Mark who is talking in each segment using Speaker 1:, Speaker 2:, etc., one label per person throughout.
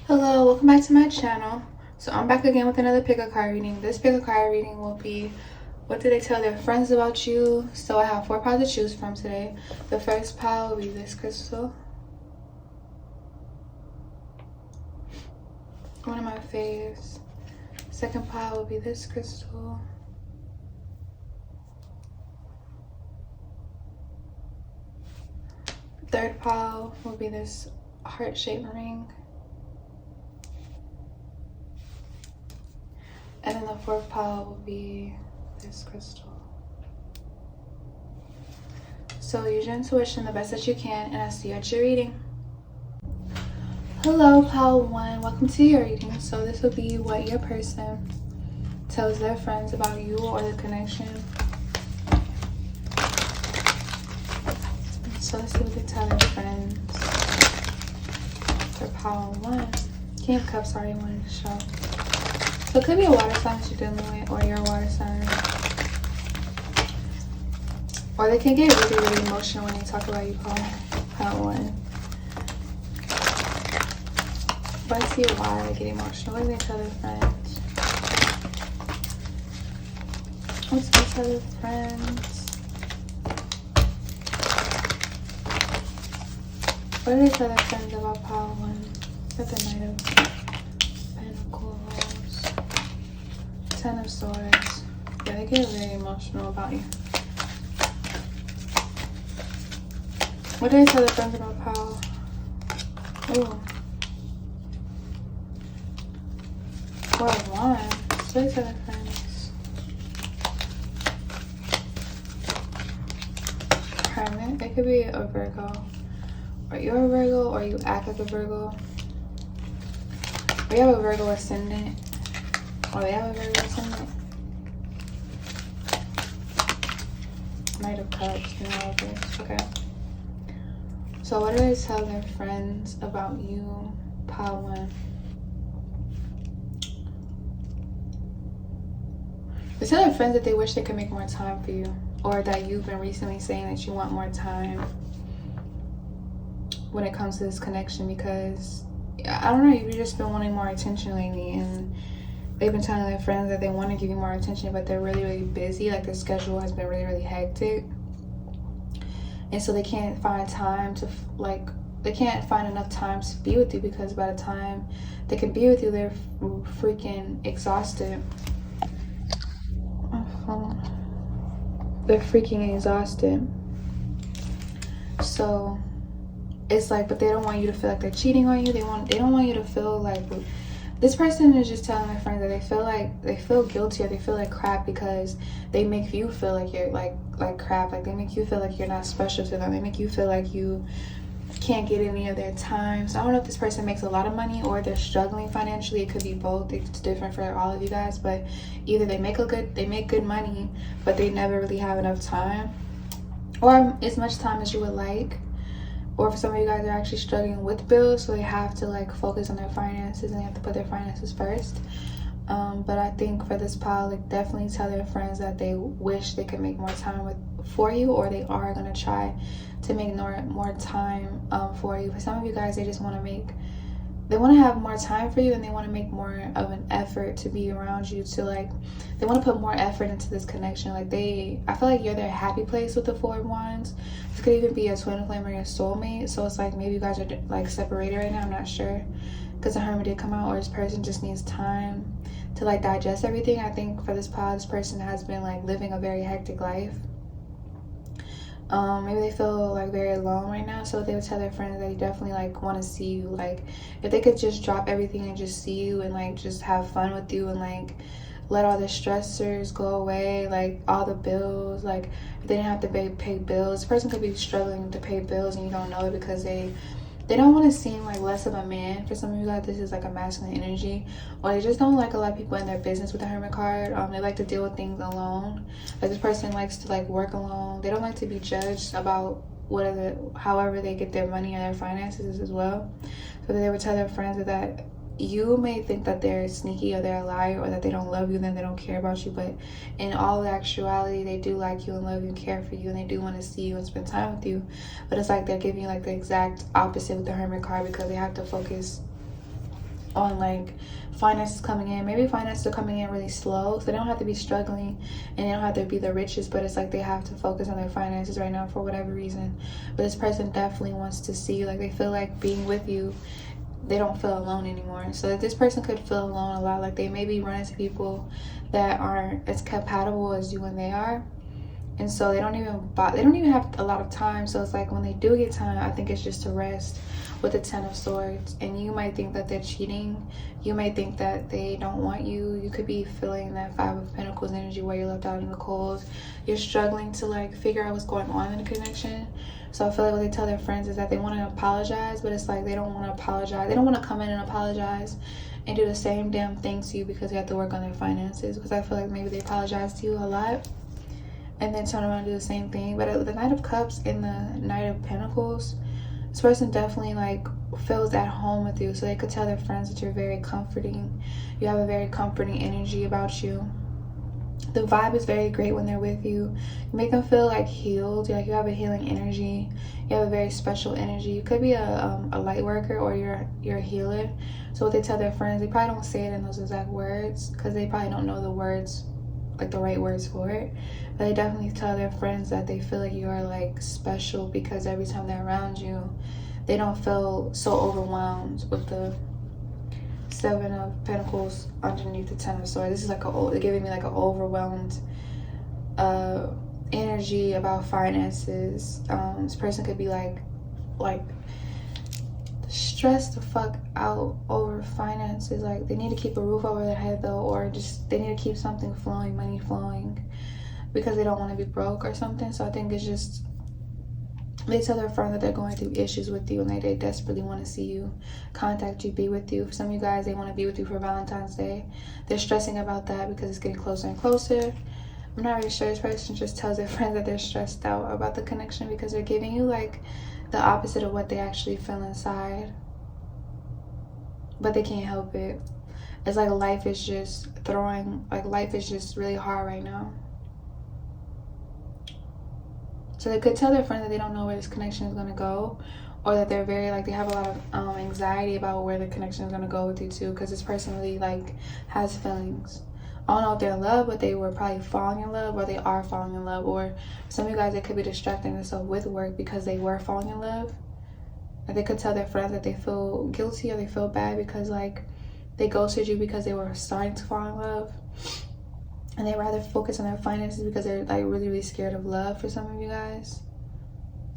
Speaker 1: Hello, welcome back to my channel. So I'm back again with another pick a card reading. This pick a card reading will be what do they tell their friends about you. So I have 4 piles to choose from today. The first pile will be this crystal, one of my faves. Second pile will be this crystal. Third pile will be this heart-shaped ring. And then the fourth pile will be this crystal. So use your intuition the best that you can, and I'll see you at your reading. Hello, pile 1. Welcome to your reading. So this will be what your person tells their friends about you or the connection. So let's see what they tell their friends for pile 1. King of Cups already wanted to show. So it could be a water sign that you're dealing with, or you're a water sign. Or they can get really, really emotional when they talk about you, pile 1. But I see why they get emotional. What do they tell their friends? What do they tell their friends? What do they tell their friends about pile 1? At the Knight of Pentacles. 10 of Swords. Yeah, they get very emotional about you. What do they tell their friends about pile? Ooh. 4 of Wands. What do they tell their friends? Hermit. It could be a Virgo. Or you're a Virgo, or you act like a Virgo. Or you have a Virgo ascendant. Or they have a Virgo ascendant. Knight of Cups and all of this. Okay. So what do they tell their friends about you, pile 1? They tell their friends that they wish they could make more time for you, or that you've been recently saying that you want more time when it comes to this connection, because I don't know, you've just been wanting more attention lately, and they've been telling their friends that they want to give you more attention, but they're really, really busy. Like their schedule has been really, really hectic, and so they can't find time to they can't find enough time to be with you, because by the time they can be with you, they're freaking exhausted. They're freaking exhausted. So it's like, but they don't want you to feel like they're cheating on you. They don't want you to feel like this person is just telling their friends that they feel guilty, or they feel like crap because they make you feel like you're like crap. Like they make you feel like you're not special to them. They make you feel like you can't get any of their time. So I don't know if this person makes a lot of money or they're struggling financially. It could be both. It's different for all of you guys, but either they make good money, but they never really have enough time, or as much time as you would like. Or for some of you guys, they're actually struggling with bills, so they have to like focus on their finances, and they have to put their finances first. But I think for this pile, like definitely tell their friends that they wish they could make more time for you, or they are gonna try to make more time for you. For some of you guys, they just want to have more time for you, and they want to make more of an effort to be around you, to like they want to put more effort into this connection. Like I feel like you're their happy place with the 4 of Wands. This could even be a twin flame or your soulmate. So it's like maybe you guys are like separated right now. I'm not sure, because the Hermit did come out, or this person just needs time to like digest everything. I think for this pile, this person has been like living a very hectic life. Maybe they feel like very alone right now, so they would tell their friends that they definitely like want to see you. Like if they could just drop everything and just see you, and like just have fun with you, and like let all the stressors go away, like all the bills. Like if they didn't have to pay bills, this person could be struggling to pay bills and you don't know it, because they don't want to seem like less of a man. For some of you guys, this is like a masculine energy, or they just don't like a lot of people in their business with the Hermit card. They like to deal with things alone. Like this person likes to like work alone. They don't like to be judged about however they get their money or their finances as well. So they would tell their friends that you may think that they're sneaky, or they're a liar, or that they don't love you, then they don't care about you, but in all actuality, they do like you and love you and care for you, and they do want to see you and spend time with you. But it's like they're giving you like the exact opposite with the Hermit card, because they have to focus on like finances coming in. Maybe finances are coming in really slow, so they don't have to be struggling and they don't have to be the richest, but it's like they have to focus on their finances right now for whatever reason. But this person definitely wants to see you. Like, they feel like being with you, they don't feel alone anymore. So this person could feel alone a lot. Like, they maybe run into people that aren't as compatible as you and they are, and so they don't even have a lot of time. So it's like when they do get time, I think it's just to rest with the 10 of Swords. And you might think that they're cheating, you might think that they don't want you, you could be feeling that 5 of Pentacles energy where you're left out in the cold, you're struggling to like figure out what's going on in the connection. So I feel like what they tell their friends is that they want to apologize, but it's like they don't want to apologize. They don't want to come in and apologize and do the same damn thing to you because they have to work on their finances. Because I feel like maybe they apologize to you a lot and then turn around and do the same thing. But the Knight of Cups and the Knight of Pentacles, this person definitely like feels at home with you. So they could tell their friends that you're very comforting. You have a very comforting energy about you. The vibe is very great when they're with you. You make them feel like healed. Like you have a healing energy. You have a very special energy. You could be a light worker or you're a healer. So what they tell their friends, they probably don't say it in those exact words because they probably don't know the words, like the right words for it. But they definitely tell their friends that they feel like you are like special because every time they're around you, they don't feel so overwhelmed with the 7 of Pentacles underneath the 10 of Swords. This is like they're giving me like an overwhelmed energy about finances. This person could be like stressed the fuck out over finances. Like they need to keep a roof over their head though, or just they need to keep something flowing, money flowing, because they don't want to be broke or something. So I think it's just they tell their friend that they're going through issues with you and they desperately want to see you, contact you, be with you. For some of you guys, they want to be with you for Valentine's Day. They're stressing about that because it's getting closer and closer. I'm not really sure. This person just tells their friends that they're stressed out about the connection because they're giving you like the opposite of what they actually feel inside. But they can't help it. It's like life is just really hard right now. So they could tell their friends that they don't know where this connection is going to go, or that they're very like they have a lot of anxiety about where the connection is going to go with you too, because this person really like has feelings. I don't know if they're in love, but they were probably falling in love, or they are falling in love. Or some of you guys, they could be distracting themselves with work because they were falling in love. Or they could tell their friends that they feel guilty or they feel bad because like they ghosted you because they were starting to fall in love. And they rather focus on their finances because they're like really, really scared of love. For some of you guys,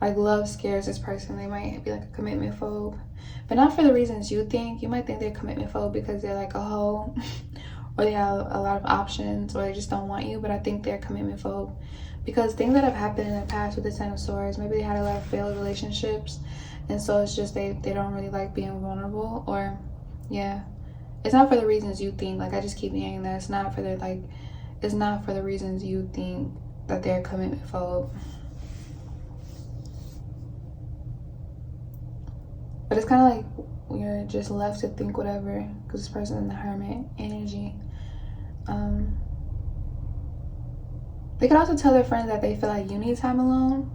Speaker 1: like love scares this person. They might be like a commitment phobe, but not for the reasons you think. You might think they're commitment phobe because they're like a hoe or they have a lot of options, or they just don't want you. But I think they're commitment phobe because things that have happened in the past with the 10 of Swords, maybe they had a lot of failed relationships, and so it's just they don't really like being vulnerable. Or yeah, it's not for the reasons you think. Like I just keep hearing that it's not for the it's not for the reasons you think that they're commitment phobe. But it's kind of like you're just left to think whatever, because this person's in the Hermit energy. They could also tell their friends that they feel like you need time alone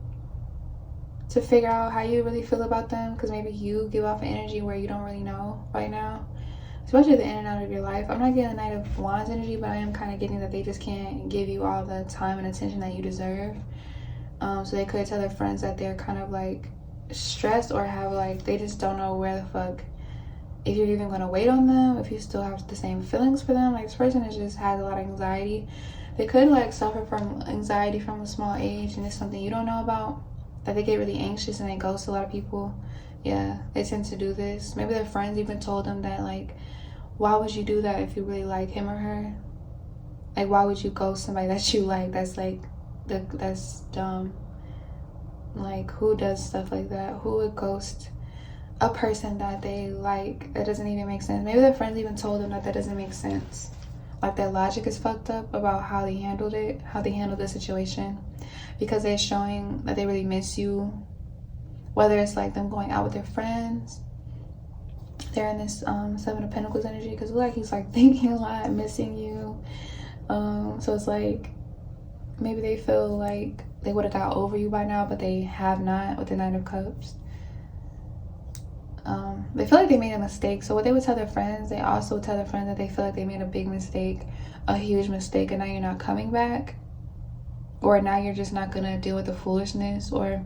Speaker 1: to figure out how you really feel about them, because maybe you give off an energy where you don't really know right now. Especially the in and out of your life. I'm not getting the Knight of Wands energy, but I am kind of getting that they just can't give you all the time and attention that you deserve. So they could tell their friends that they're kind of like stressed, or have like they just don't know where the fuck, if you're even going to wait on them, if you still have the same feelings for them. Like this person just has a lot of anxiety. They could like suffer from anxiety from a small age, and it's something you don't know about, that they get really anxious and they ghost a lot of people. Yeah, they tend to do this. Maybe their friends even told them that like, why would you do that if you really like him or her? Like, why would you ghost somebody that you like? That's like, that's dumb. Like, who does stuff like that? Who would ghost a person that they like? That doesn't even make sense. Maybe their friends even told them that doesn't make sense. Like, their logic is fucked up about how they handled it, how they handled the situation, because they're showing that they really miss you. Whether it's like them going out with their friends, they're in this 7 of Pentacles energy, because like he's like thinking a lot, missing you. So it's like maybe they feel like they would have got over you by now, but they have not, with the 9 of Cups. they feel like they made a mistake. So what they would tell their friends, they also would tell their friends that they feel like they made a big mistake, a huge mistake, and now you're not coming back, or now you're just not gonna deal with the foolishness. Or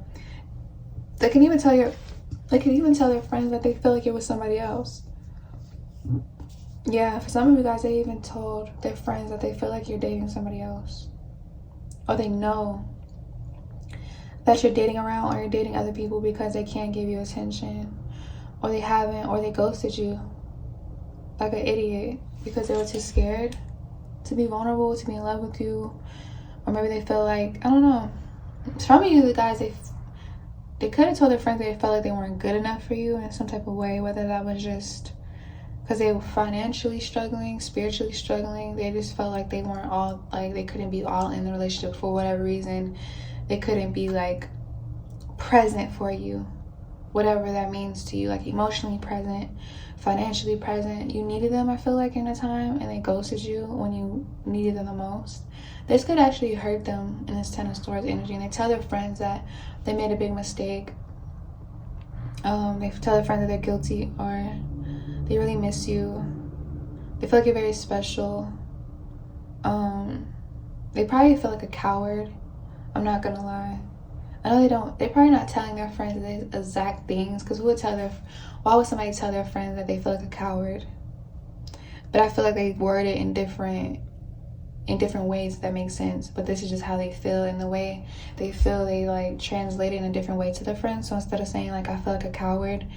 Speaker 1: they can even tell their friends that they feel like you're with somebody else. Yeah, for some of you guys, they even told their friends that they feel like you're dating somebody else, or they know that you're dating around or you're dating other people because they can't give you attention, or they haven't, or they ghosted you like an idiot because they were too scared to be vulnerable, to be in love with you. Or maybe they feel like, I don't know, some of you the guys, they could have told their friends they felt like they weren't good enough for you in some type of way, whether that was just because they were financially struggling, spiritually struggling. They just felt like they weren't all, like they couldn't be all in the relationship for whatever reason. They couldn't be like present for you, whatever that means to you, like emotionally present, financially present. You needed them, I feel like, in a time, and they ghosted you when you needed them the most. This could actually hurt them in this 10 of Swords energy, and they tell their friends that they made a big mistake. They tell their friends that they're guilty, or they really miss you. They feel like you're very special. They probably feel like a coward. I'm not gonna lie. I know they don't. They're probably not telling their friends the exact things, because why would somebody tell their friends that they feel like a coward? But I feel like they word it in different ways, if that makes sense. But this is just how they feel, and the way they feel, they like translate it in a different way to their friends. So instead of saying like I feel like a coward,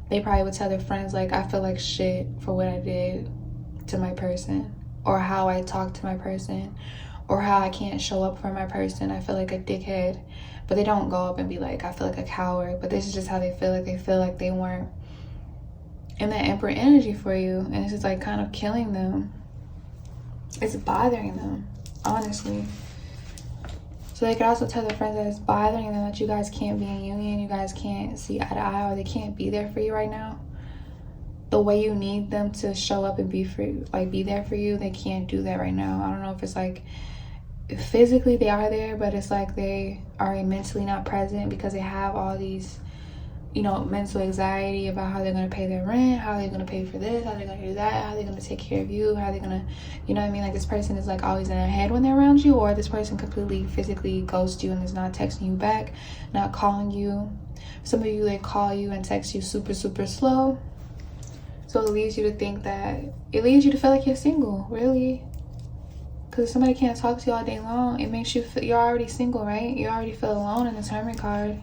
Speaker 1: they probably would tell their friends like I feel like shit for what I did to my person, or how I talked to my person, or how I can't show up for my person. I feel like a dickhead. But they don't go up and be like I feel like a coward. But this is just how they feel. Like they feel like they weren't in that Emperor energy for you, and it's just like kind of killing them. It's bothering them, honestly. So they could also tell their friends that it's bothering them that you guys can't be in union, you guys can't see eye to eye, or they can't be there for you right now. The way you need them to show up and be there for you, they can't do that right now. I don't know if it's like physically they are there, but it's like they are mentally not present because they have all these, mental anxiety about how they're going to pay their rent, how they're going to pay for this, how they're going to do that, how they're going to take care of you, how they're going to, you know what I mean? Like this person is like always in their head when they're around you, or this person completely physically ghosts you and is not texting you back, not calling you. Some of you, they call you and text you super, super slow. So it leads you to feel like you're single, really. Because if somebody can't talk to you all day long, it makes you feel, you're already single, right? You already feel alone in this Hermit card.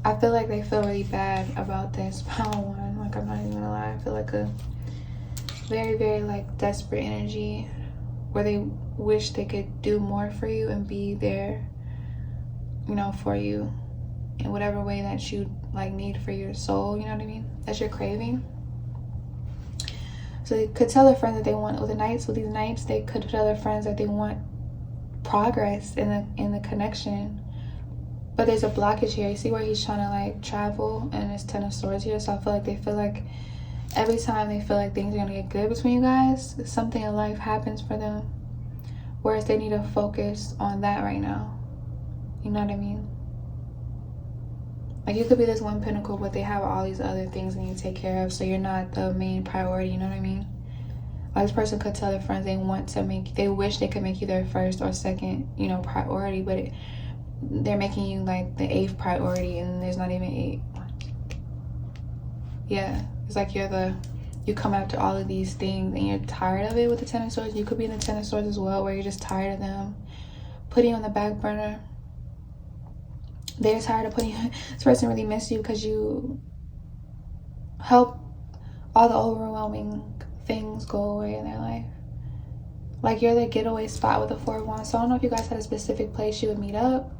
Speaker 1: I feel like they feel really bad about this power one. Like, I'm not even gonna lie. I feel like a very, very like desperate energy where they wish they could do more for you and be there, for you in whatever way that you like need for your soul, you know what I mean? That you're craving. So they could tell their friends that they want, with these nights, they could tell their friends that they want progress in the connection. But there's a blockage here. You see where he's trying to like travel, and it's 10 of Swords here. So I feel like they feel like every time they feel like things are gonna get good between you guys, something in life happens for them, whereas they need to focus on that right now. You know what I mean? Like you could be this one pinnacle, but they have all these other things they need to take care of, so you're not the main priority. You know what I mean? Like this person could tell their friends they wish they could make you their first or second, priority, but they're making you like the 8th priority, and there's not even 8. Yeah, it's like you come after all of these things and you're tired of it with the 10 of Swords. You could be in the 10 of Swords as well, where you're just tired of them putting you on the back burner. They're tired of putting you. This person really missed you because you help all the overwhelming things go away in their life. Like you're the getaway spot with the 4 of Wands. So I don't know if you guys had a specific place you would meet up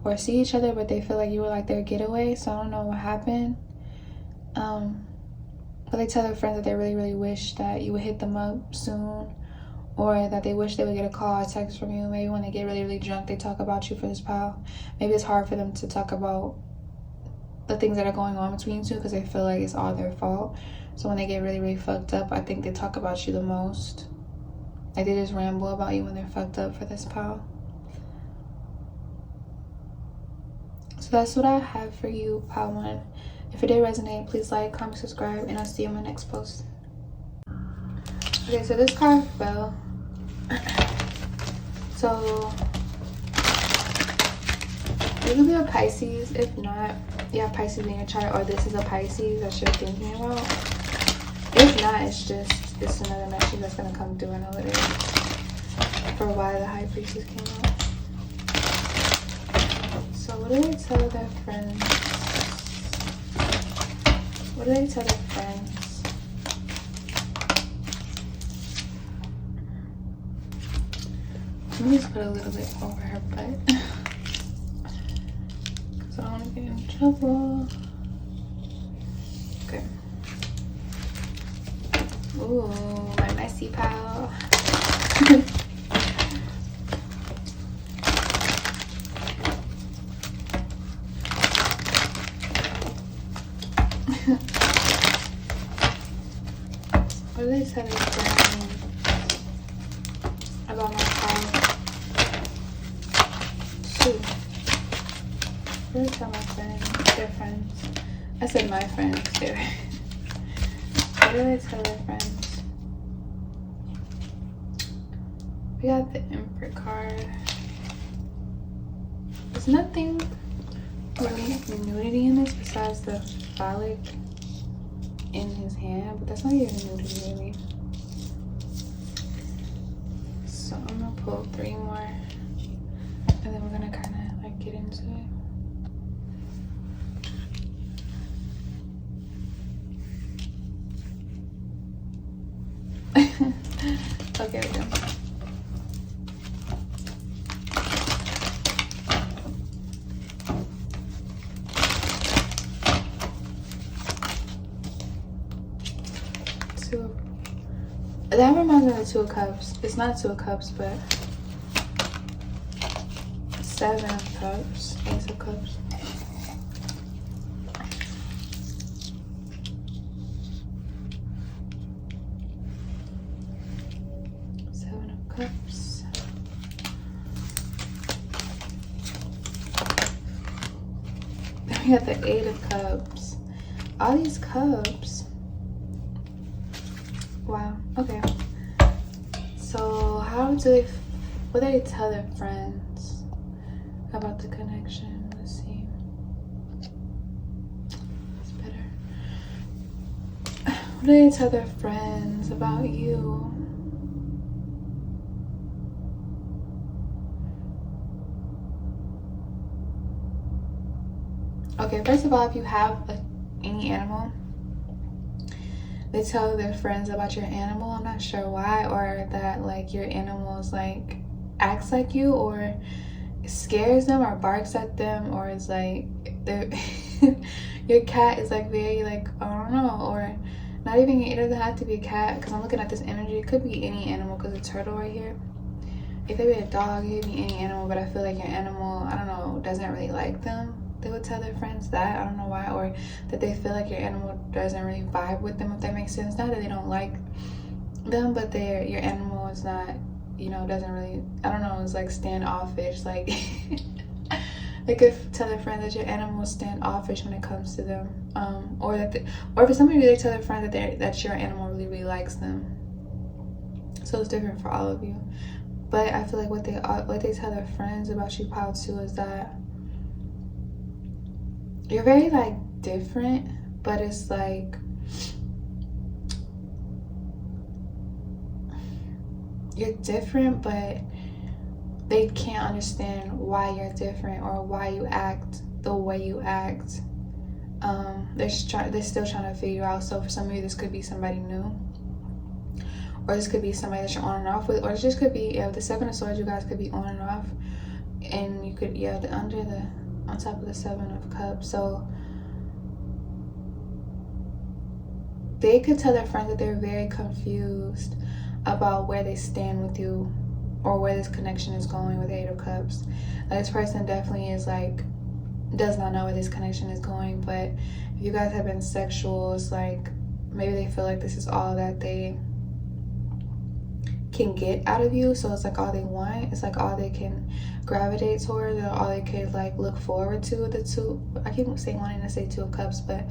Speaker 1: or see each other, but they feel like you were like their getaway. So I don't know what happened. But they tell their friends that they really, really wish that you would hit them up soon, or that they wish they would get a call or text from you. Maybe when they get really, really drunk, they talk about you for this pile. Maybe it's hard for them to talk about the things that are going on between you two because they feel like it's all their fault. So when they get really, really fucked up, I think they talk about you the most. Like they just ramble about you when they're fucked up for this pile. So that's what I have for you, pile 1. If it did resonate, please like, comment, subscribe, and I'll see you in my next post. Okay, so this card fell. So it could be a Pisces. If not, you have Pisces in your chart, or this is a Pisces that you're thinking about. If not, it's another message that's gonna come through. I know it is. For why the High Priestess came out. So what do they tell their friends? What do they tell their friends? Let me just put a little bit over her butt. Because I don't want to get in trouble. Okay. Ooh, my messy pal. What did they tell their friends about my child? Two. What did they tell my friends? Their friends. I said my friends. What did they tell their friends? We got the Emperor card. There's nothing really nudity in this besides the phallic in his hand, but that's not even nudity really. So I'm gonna pull 3 more, and then we're gonna kind of like get into it. Okay, we're done. That reminds me of the 2 of Cups. It's not 2 of Cups, but 7 of Cups, Ace of Cups. Cups. Then we got the 8 of Cups. All these cups. Wow. Okay. So what do they tell their friends about the connection? Let's see. It's better. What do they tell their friends about you? Okay, first of all, if you have any animal, they tell their friends about your animal. I'm not sure why, or that like your animal is like acts like you, or scares them, or barks at them, or it's like your cat is like very like, I don't know, or not even, it doesn't have to be a cat, because I'm looking at this energy. It could be any animal, because the turtle right here. It could be a dog, it could be any animal, but I feel like your animal, I don't know, doesn't really like them. They would tell their friends that. I don't know why, or that they feel like your animal doesn't really vibe with them, if that makes sense. Not that they don't like them, but your animal is not, you know, doesn't really, I don't know, it's like standoffish. Like they could tell their friends that your animal is standoffish when it comes to them, or for some of you, they tell their friends that your animal really likes them. So it's different for all of you. But I feel like what they tell their friends about you, Pile 2, is that you're very like different, but it's like you're different, but they can't understand why you're different or why you act the way you act. They're still trying to figure out. So for some of you, this could be somebody new, or this could be somebody that you're on and off with, or it just could be, the 7 of Swords, you guys could be on and off, and you could, on top of the 7 of Cups. So they could tell their friends that they're very confused about where they stand with you, or where this connection is going with the 8 of Cups. Like, this person definitely is like, does not know where this connection is going. But if you guys have been sexual, it's like maybe they feel like this is all that they can get out of you. So it's like all they want. It's like all they can gravitate towards, or all they can like look forward to with the two. I keep saying, wanting to say Two of Cups, but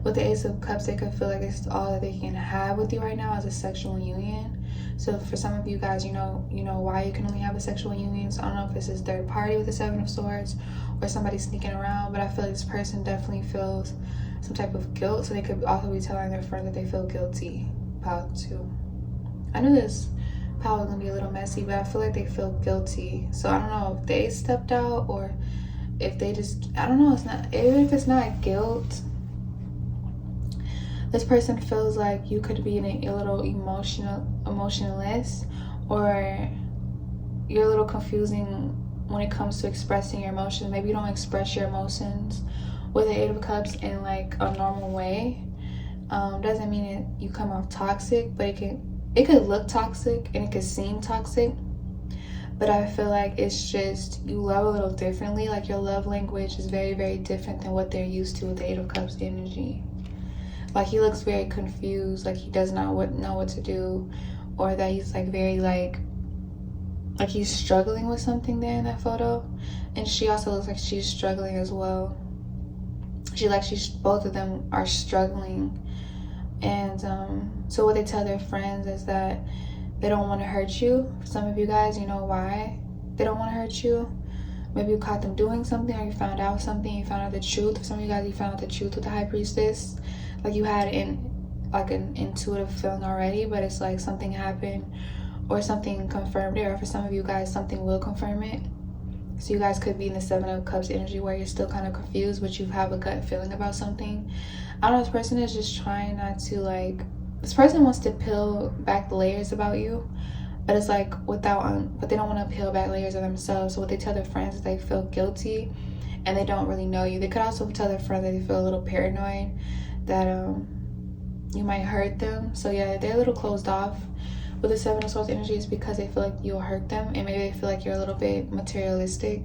Speaker 1: with the Ace of Cups, they could feel like it's all that they can have with you right now is a sexual union. So for some of you guys, you know why you can only have a sexual union. So I don't know if this is third party with the Seven of Swords or somebody sneaking around, but I feel like this person definitely feels some type of guilt. So they could also be telling their friend that they feel guilty. Power 2. I knew this power was gonna be a little messy, but I feel like they feel guilty. So I don't know if they stepped out or if they just, I don't know. It's not, even if it's not guilt, this person feels like you could be a little emotionless, or you're a little confusing when it comes to expressing your emotions. Maybe you don't express your emotions with the Eight of Cups in like a normal way. Doesn't mean you come off toxic, but it could look toxic and it could seem toxic. But I feel like it's just you love a little differently. Like your love language is very, very different than what they're used to with the Eight of Cups energy. Like he looks very confused, like he does not know what to do, or that he's like very like he's struggling with something there in that photo. And she also looks like she's struggling as well. Both of them are struggling. And so what they tell their friends is that they don't want to hurt you. For some of you guys, you know why they don't want to hurt you. Maybe you caught them doing something, or you found out something, you found out the truth. For some of you guys, you found out the truth with the High Priestess. Like you had an intuitive feeling already, but it's like something happened or something confirmed it. Or for some of you guys, something will confirm it. So you guys could be in the Seven of Cups energy where you're still kind of confused, but you have a gut feeling about something. I don't know, this person is just trying not to like, this person wants to peel back the layers about you, but it's like but they don't want to peel back layers of themselves. So what they tell their friends is they feel guilty and they don't really know you. They could also tell their friends that they feel a little paranoid that you might hurt them. So yeah, they're a little closed off with the Seven of Swords energy. Is because they feel like you'll hurt them, and maybe they feel like you're a little bit materialistic.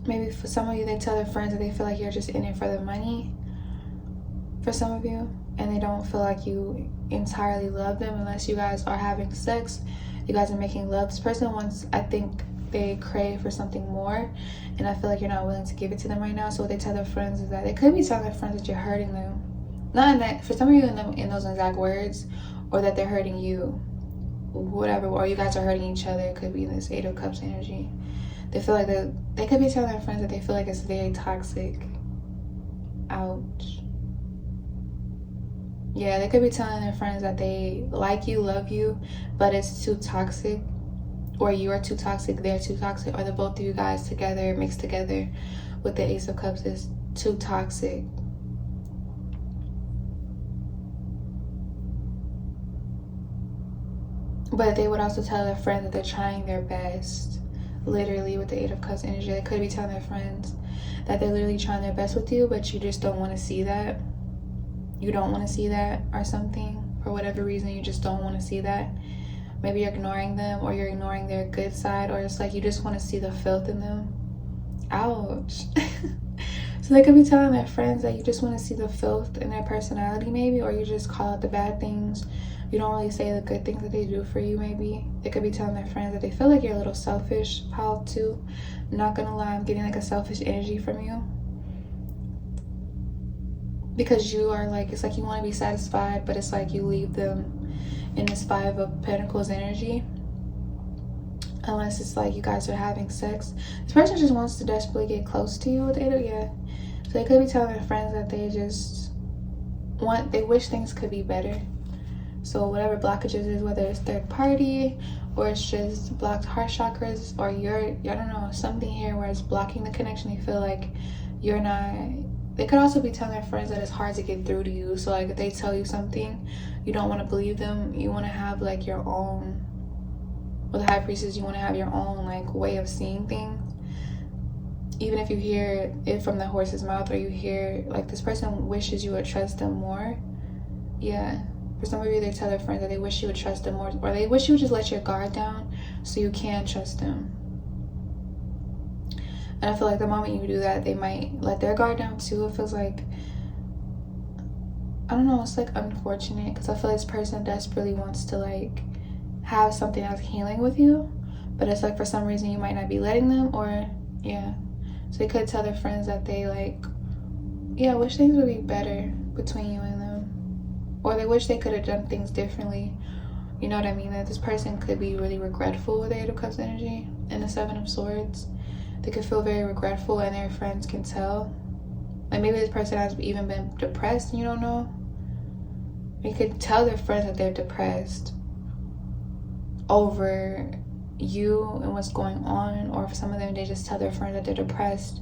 Speaker 1: Maybe for some of you, they tell their friends that they feel like you're just in it for the money. For some of you, and they don't feel like you entirely love them unless you guys are having sex. You guys are making love. This person wants, I think they crave for something more, and I feel like you're not willing to give it to them right now. So what they tell their friends is that they could be telling their friends that you're hurting them. Not in that, for some of you in those exact words, or that they're hurting you, whatever, or you guys are hurting each other. It could be in this Eight of Cups energy. They feel like they could be telling their friends that they feel like it's very toxic. Ouch. Yeah, they could be telling their friends that they like you, love you, but it's too toxic, or you are too toxic, they're too toxic, or the both of you guys together, mixed together with the Ace of Cups is too toxic. But they would also tell their friends that they're trying their best. Literally with the Eight of Cups energy, they could be telling their friends that they're literally trying their best with you, but you just don't want to see that. You don't want to see that or something. For whatever reason, you just don't want to see that. Maybe you're ignoring them, or you're ignoring their good side, or it's like you just want to see the filth in them. Ouch. So they could be telling their friends that you just want to see the filth in their personality maybe, or you just call out the bad things. You don't really say the good things that they do for you maybe. They could be telling their friends that they feel like you're a little selfish. Pile 2. I'm not gonna lie, I'm getting like a selfish energy from you. Because you are like, it's like you want to be satisfied, but it's like you leave them in this Five of Pentacles energy. Unless it's like you guys are having sex. This person just wants to desperately get close to you with it. Yeah. So they could be telling their friends that they wish things could be better. So whatever blockages is, whether it's third party, or it's just blocked heart chakras, or I don't know, something here where it's blocking the connection. They feel like you're not. They could also be telling their friends that it's hard to get through to you. So like if they tell you something, you don't want to believe them. You want to have like your own, with the High Priestess, you want to have your own like way of seeing things. Even if you hear it from the horse's mouth, or you hear like this person wishes you would trust them more. Yeah. For some of you, they tell their friends that they wish you would trust them more, or they wish you would just let your guard down so you can trust them. And I feel like the moment you do that, they might let their guard down too. It feels like, don't know, it's like unfortunate because I feel like this person desperately wants to like have something that's healing with you, but it's like for some reason you might not be letting them, or yeah. So they could tell their friends that they like, yeah, wish things would be better between you and them, or they wish they could have done things differently. You know what I mean? That this person could be really regretful with the 8 of Cups energy and the 7 of Swords. They could feel very regretful, and their friends can tell. Like maybe this person has even been depressed and you don't know. You could tell their friends that they're depressed over you and what's going on, or for some of them they just tell their friends that they're depressed,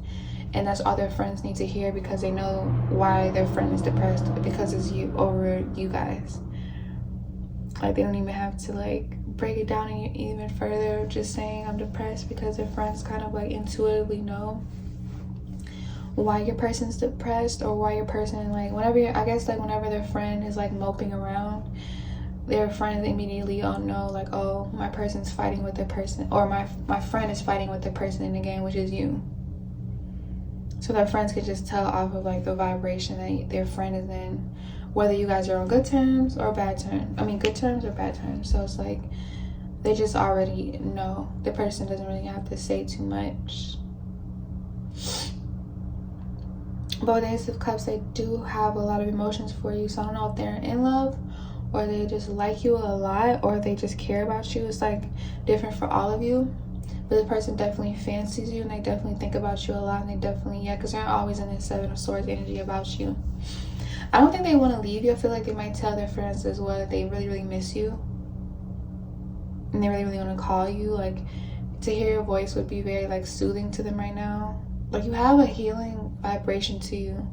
Speaker 1: and that's all their friends need to hear because they know why their friend is depressed, because it's you, over you guys. Like they don't even have to like break it down even further, just saying I'm depressed, because their friends kind of like intuitively know why your person's depressed, or why your person like I guess like whenever their friend is like moping around, their friends immediately all know like, oh, my person's fighting with their person, or my friend is fighting with the person in the game, which is you. So their friends can just tell off of like the vibration that their friend is in, whether you guys are on good terms or bad terms. I mean, good terms or bad terms. So it's like they just already know. The person doesn't really have to say too much. But with the Ace of Cups, they do have a lot of emotions for you. So I don't know if they're in love, or they just like you a lot, or they just care about you. It's like different for all of you. But this person definitely fancies you, and they definitely think about you a lot, and they definitely, yeah, because they're always in this 7 of Swords energy about you. I don't think they want to leave you. I feel like they might tell their friends as well that they really, really miss you, and they really, really want to call you. Like, to hear your voice would be very like soothing to them right now. Like, you have a healing vibration to you,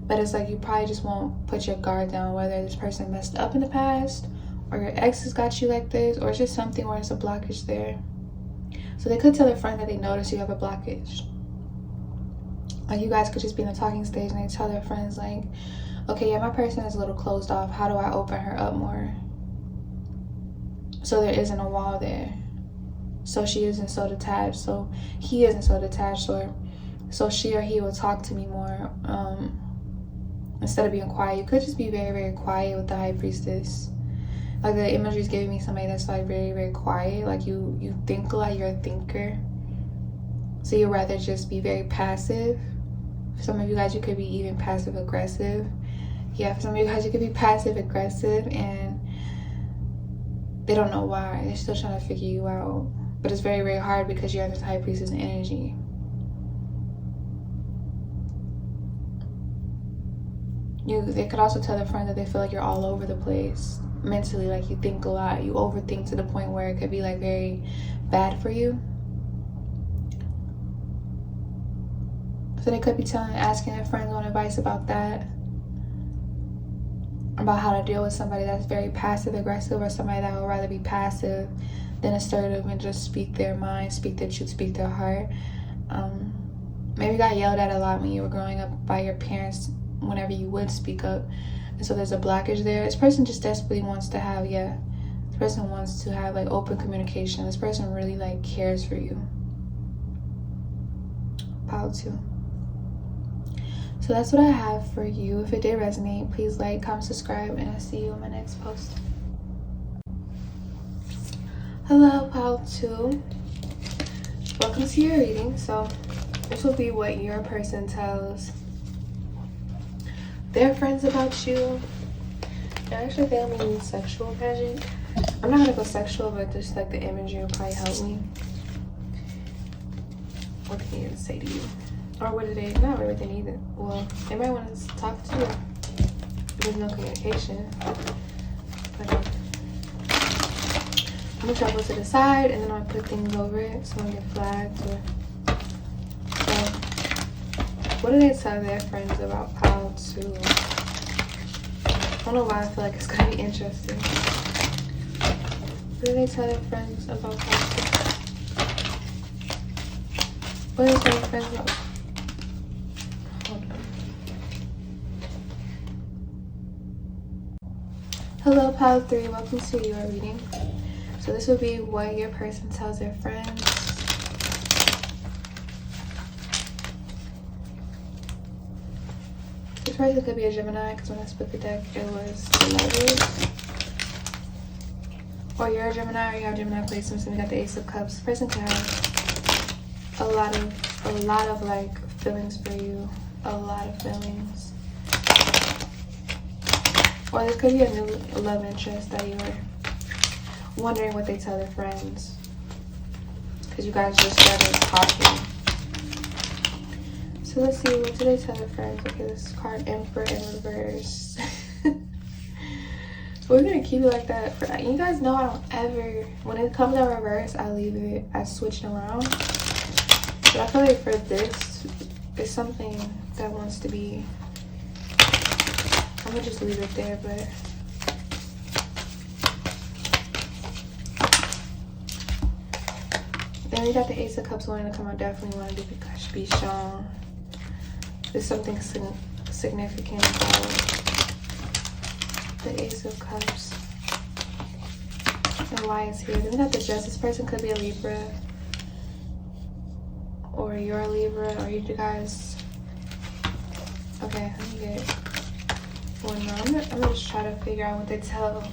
Speaker 1: but it's like you probably just won't put your guard down, whether this person messed up in the past, or your ex has got you like this, or it's just something where it's a blockage there. So they could tell their friend that they notice you have a blockage. Like, you guys could just be in the talking stage, and they tell their friends like, okay, yeah, my person is a little closed off. How do I open her up more? So there isn't a wall there. So she isn't so detached. So he isn't so detached, or so she or he will talk to me more. Instead of being quiet, you could just be very, very quiet with the High Priestess. Like, the imagery is giving me somebody that's like very, very quiet. Like you think a lot, you're a thinker. So you'd rather just be very passive. For some of you guys, you could be even passive aggressive. Yeah, for some of you guys, you could be passive aggressive, and they don't know why. They're still trying to figure you out. But it's very, very hard because you're in this High Priestess energy. They could also tell their friend that they feel like you're all over the place mentally. Like, you think a lot, you overthink to the point where it could be like very bad for you. So they could be asking their friends on advice about that, about how to deal with somebody that's very passive aggressive, or somebody that would rather be passive than assertive and just speak their mind, speak their truth, speak their heart. Maybe you got yelled at a lot when you were growing up by your parents whenever you would speak up, and so there's a blockage there. This person just desperately wants to have, this person wants to have like open communication. This person really like cares for you. Pile 2. So that's what I have for you. If it did resonate, please like, comment, subscribe, and I'll see you in my next post. Hello, pile 2. Welcome to your reading. So this will be what your person tells their friends about you. Actually, they only mean sexual magic. I'm not gonna go sexual, but just like the imagery will probably help me. What can they even say to you? Or what do they, not really they need it. Well, they might want to talk to you. There's no communication. But I'm gonna shuffle to the side, and then I'm gonna put things over it so I don't get flagged. So, what do they tell their friends about pile 2? I don't know why I feel like it's gonna be interesting. What do they tell their friends about pile 2? What do they tell their friends about? Hold on. Hello, pile 3. Welcome to your reading. So this will be what your person tells their friends. This person could be a Gemini, because when I split the deck, it was the Lovers. Or you're a Gemini, or you have Gemini placements, and we got the Ace of Cups. This person could have a lot of like feelings for you, a lot of feelings. Or this could be a new love interest that you're wondering what they tell their friends, because you guys just started talking. So let's see, what do they tell their friends? Okay, this card, Emperor in reverse. We're gonna keep it like that for, you guys know I don't ever, when it comes in reverse, I leave it, I switch it around. But I feel like for this, it's something that wants to be, I'm gonna just leave it there, but then we got the Ace of Cups wanting to come out. Definitely want to be shown. There's something significant about the Ace of Cups and why it's here. Then we got the Justice. This person could be a Libra, or you're a Libra, or you guys. Okay, let me get one more. I'm gonna just try to figure out what they tell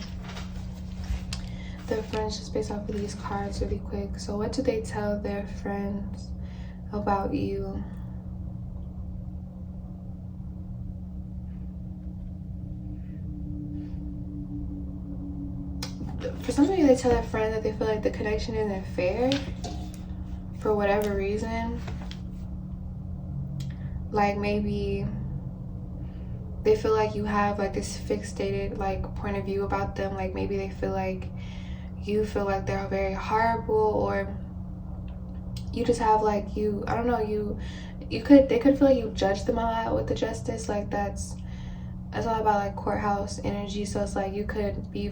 Speaker 1: their friends just based off of these cards really quick. So what do they tell their friends about you? For some of you, they tell their friends that they feel like the connection isn't fair for whatever reason. Like maybe they feel like you have like this fixated like point of view about them. Like maybe they feel like you feel like they're very horrible, or you just have like I don't know, they could feel like you judge them a lot with the Justice. Like that's all about like courthouse energy. So it's like you could be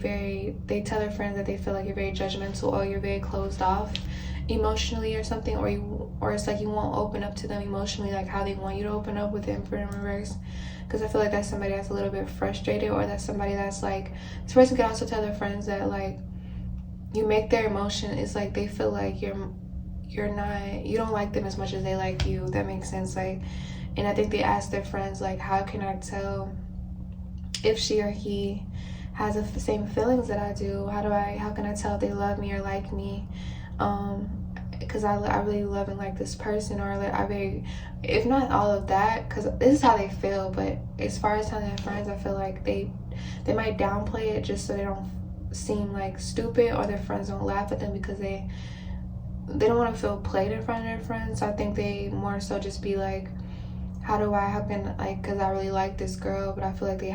Speaker 1: they tell their friends that they feel like you're very judgmental, or you're very closed off emotionally or something, or it's like you won't open up to them emotionally like how they want you to open up with the Emperor in reverse. Because I feel like that's somebody that's a little bit frustrated, or that's somebody that's like, this person can also tell their friends that like you make their emotion, it's like they feel like you don't like them as much as they like you. That makes sense. Like, and I think they ask their friends like, how can I tell if she or he has the same feelings that I do? How can I tell if they love me or like me? Because I really love and like this person, or like if not all of that, because this is how they feel. But as far as telling their friends, I feel like they might downplay it just so they don't seem like stupid, or their friends don't laugh at them, because they don't want to feel played in front of their friends. So I think they more so just be like, how can like, because I really like this girl, but I feel like they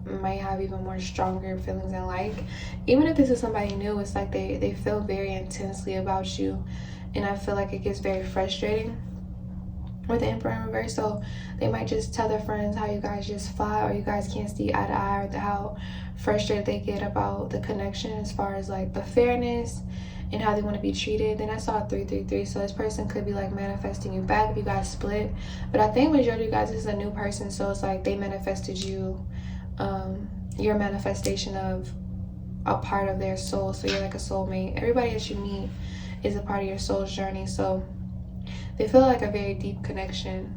Speaker 1: might have even more stronger feelings than like, even if this is somebody new, it's like they feel very intensely about you. And I feel like it gets very frustrating with the Emperor in reverse. So they might just tell their friends how you guys just fight, or you guys can't see eye to eye, or how frustrated they get about the connection as far as like the fairness and how they want to be treated. Then I saw 333, so this person could be like manifesting you back if you guys split. But I think majority of you guys, this is a new person, so it's like they manifested you, your manifestation of a part of their soul. So you're like a soulmate. Everybody that you meet is a part of your soul's journey. So they feel like a very deep connection.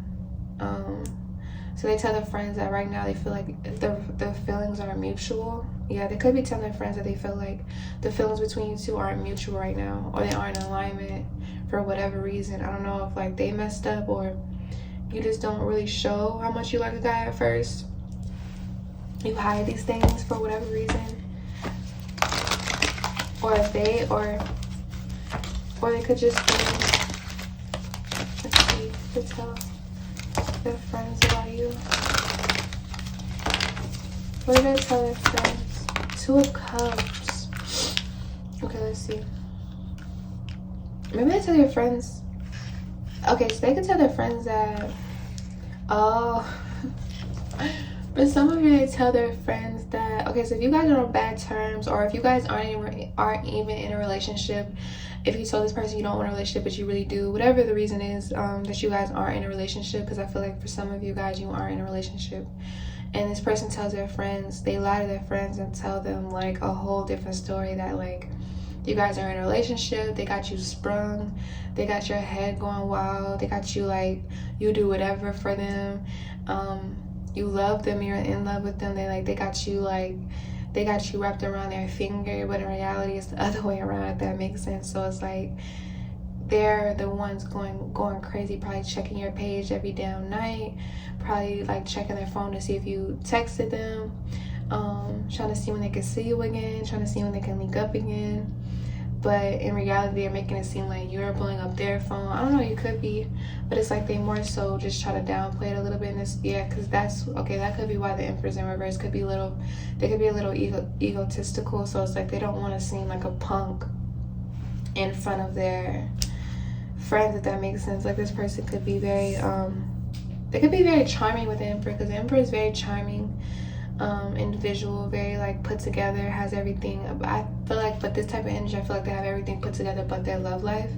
Speaker 1: So they tell their friends that right now they feel like the feelings are mutual. Yeah, they could be telling their friends that they feel like the feelings between you two aren't mutual right now, or they aren't in alignment for whatever reason. I don't know if like they messed up, or you just don't really show how much you like a guy at first. You hide these things for whatever reason. Or if they could just be, let's see, to tell their friends about you. What do they tell their friends? 2 of Cups. Okay, let's see. Maybe they tell their friends. Okay, so they could tell their friends that, but some of you, they tell their friends that, okay, so if you guys are on bad terms, or if you guys aren't even in a relationship, if you told this person you don't want a relationship but you really do, whatever the reason is, that you guys aren't in a relationship, because I feel like for some of you guys, you aren't in a relationship, and this person tells their friends, they lie to their friends and tell them like a whole different story, that like you guys are in a relationship, they got you sprung, they got your head going wild, they got you like, you do whatever for them, you love them, you're in love with them, they got you wrapped around their finger, but in reality it's the other way around, if that makes sense. So it's like they're the ones going crazy, probably checking your page every damn night, probably like checking their phone to see if you texted them, trying to see when they can see you again, trying to see when they can link up again. But in reality, they're making it seem like you're blowing up their phone. I don't know, you could be, but it's like they more so just try to downplay it a little bit in this. Yeah, because that's okay. That could be why the Emperor's in reverse. They could be a little egotistical. So it's like they don't want to seem like a punk in front of their friends, if that makes sense. Like this person could be very they could be very charming with the Emperor, because the Emperor is very charming individual, very like put together, has everything. I feel like, but this type of energy, I feel like they have everything put together but their love life,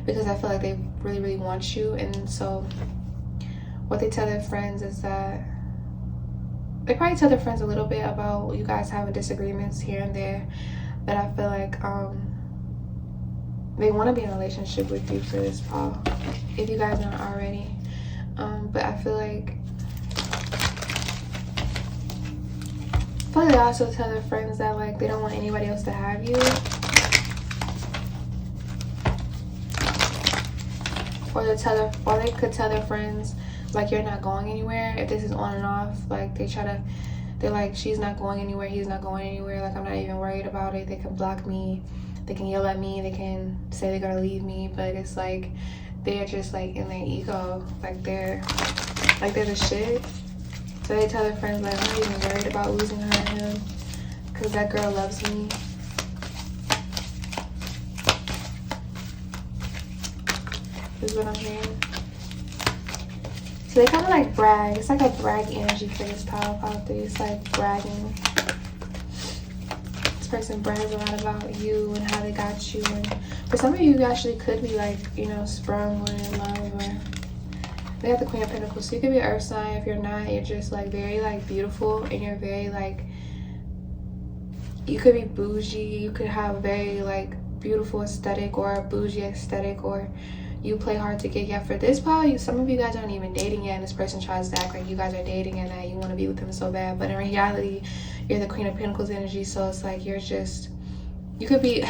Speaker 1: because I feel like they really want you. And so what they tell their friends is that they probably tell their friends a little bit about you guys having disagreements here and there, but I feel like they want to be in a relationship with you for this, Paul, if you guys aren't already. But I feel like they also tell their friends that like they don't want anybody else to have you, or they could tell their friends like you're not going anywhere. If this is on and off, like they're like, she's not going anywhere, he's not going anywhere, like I'm not even worried about it. They can block me, they can yell at me, they can say they're gonna leave me, but it's like they're just like in their ego, like they're the shit. So they tell their friends like, I'm not even worried about losing her and him, because that girl loves me. This is what I'm hearing. So they kind of like brag. It's like a brag energy for this power out there. It's like bragging. This person brags a lot about you and how they got you. And for some of you actually could be like, you know, sprung or in love, or they got the Queen of Pentacles. So you could be an earth sign. If you're not, you're just like very like beautiful, and you're very like, you could be bougie, you could have a very like beautiful aesthetic or a bougie aesthetic, or you play hard to get. Yeah, for this power, some of you guys aren't even dating yet, and this person tries to act like you guys are dating and that you want to be with them so bad, but in reality you're the Queen of Pentacles energy. So it's like you could be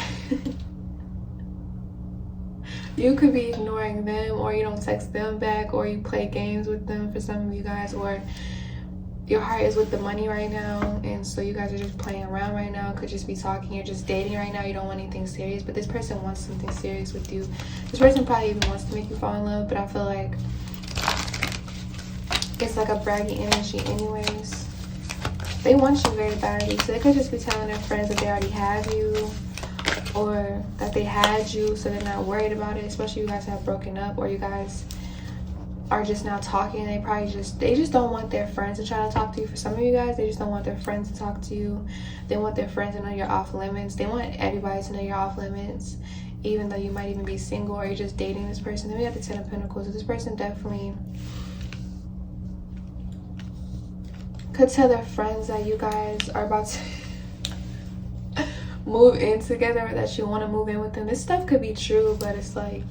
Speaker 1: you could be ignoring them, or you don't text them back, or you play games with them for some of you guys, or your heart is with the money right now, and so you guys are just playing around right now. Could just be talking, you're just dating right now, you don't want anything serious, but this person wants something serious with you. This person probably even wants to make you fall in love, but I feel like it's like a braggy energy anyways. They want you very badly, so they could just be telling their friends that they already have you, or that they had you, so they're not worried about it, especially you guys have broken up, or you guys are just now talking. They just don't want their friends to try to talk to you. For some of you guys, they just don't want their friends to talk to you. They want their friends to know you're off limits. They want everybody to know you're off limits, even though you might even be single, or you're just dating this person. Then we got the Ten of Pentacles. So this person definitely could tell their friends that you guys are about to move in together, or that you want to move in with them. This stuff could be true, but it's like,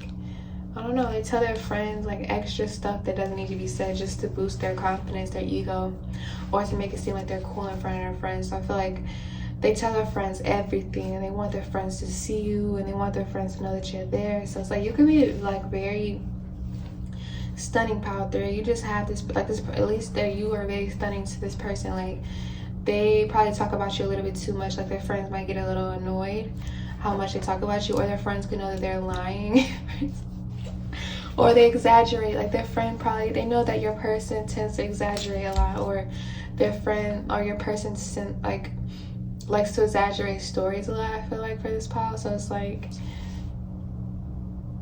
Speaker 1: I don't know, they tell their friends like extra stuff that doesn't need to be said, just to boost their confidence, their ego, or to make it seem like they're cool in front of their friends. So I feel like they tell their friends everything, and they want their friends to see you, and they want their friends to know that you're there. So it's like you could be like very stunning power through. You just have this, like this, at least that you are very stunning to this person. Like they probably talk about you a little bit too much. Like their friends might get a little annoyed how much they talk about you, or their friends could know that they're lying. Or they exaggerate. Like their friend probably, they know that your person tends to exaggerate a lot, or their friend or your person like likes to exaggerate stories a lot, I feel like, for this pile. So it's like,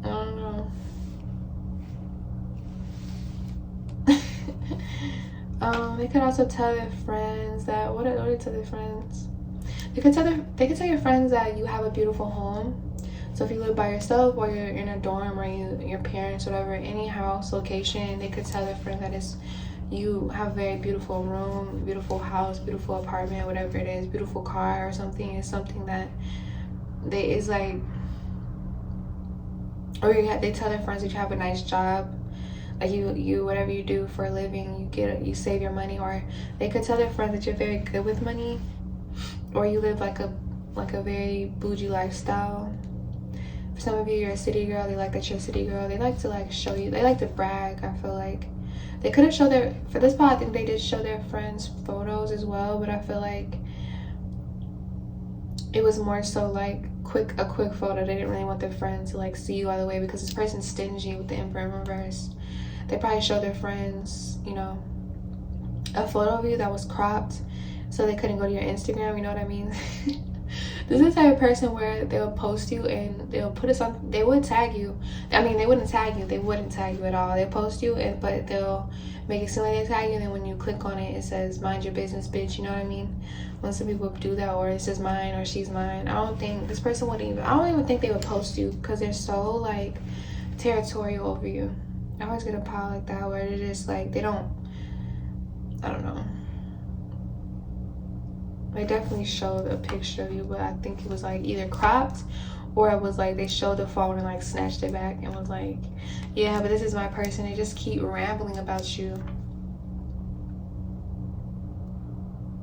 Speaker 1: I don't know. They could also tell their friends that, what do they tell their friends? They could tell your friends that you have a beautiful home. So if you live by yourself, or you're in a dorm, or your parents, whatever, any house, location, they could tell their friends that you have a very beautiful room, beautiful house, beautiful apartment, whatever it is, beautiful car or something. It's something that is like, or they tell their friends that you have a nice job. Like you whatever you do for a living, you save your money. Or they could tell their friends that you're very good with money, or you live like a very bougie lifestyle. For some of you, you're a city girl. They like that you're a city girl. They like to like show you. They like to brag. I feel like they could have showed their, for this part I think they did show their friends photos as well, but I feel like it was more so like a quick photo. They didn't really want their friends to like see you all the way, because this person's stingy with the Emperor in reverse. They probably showed their friends, you know, a photo of you that was cropped so they couldn't go to your Instagram, you know what I mean? This is the type of person where they'll post you and they'll put it on, they would tag you. I mean, they wouldn't tag you at all. They'll post you, but they'll make it seem like they tag you, and then when you click on it, it says mind your business, bitch, you know what I mean? When some people do that, or it says mine or she's mine. I don't think this person would even, I don't even think they would post you, because they're so like territorial over you. I always get a pile like that where they're just like, they don't, I don't know. They definitely showed a picture of you, but I think it was like either cropped, or it was like they showed the phone and like snatched it back and was like, yeah, but this is my person. They just keep rambling about you.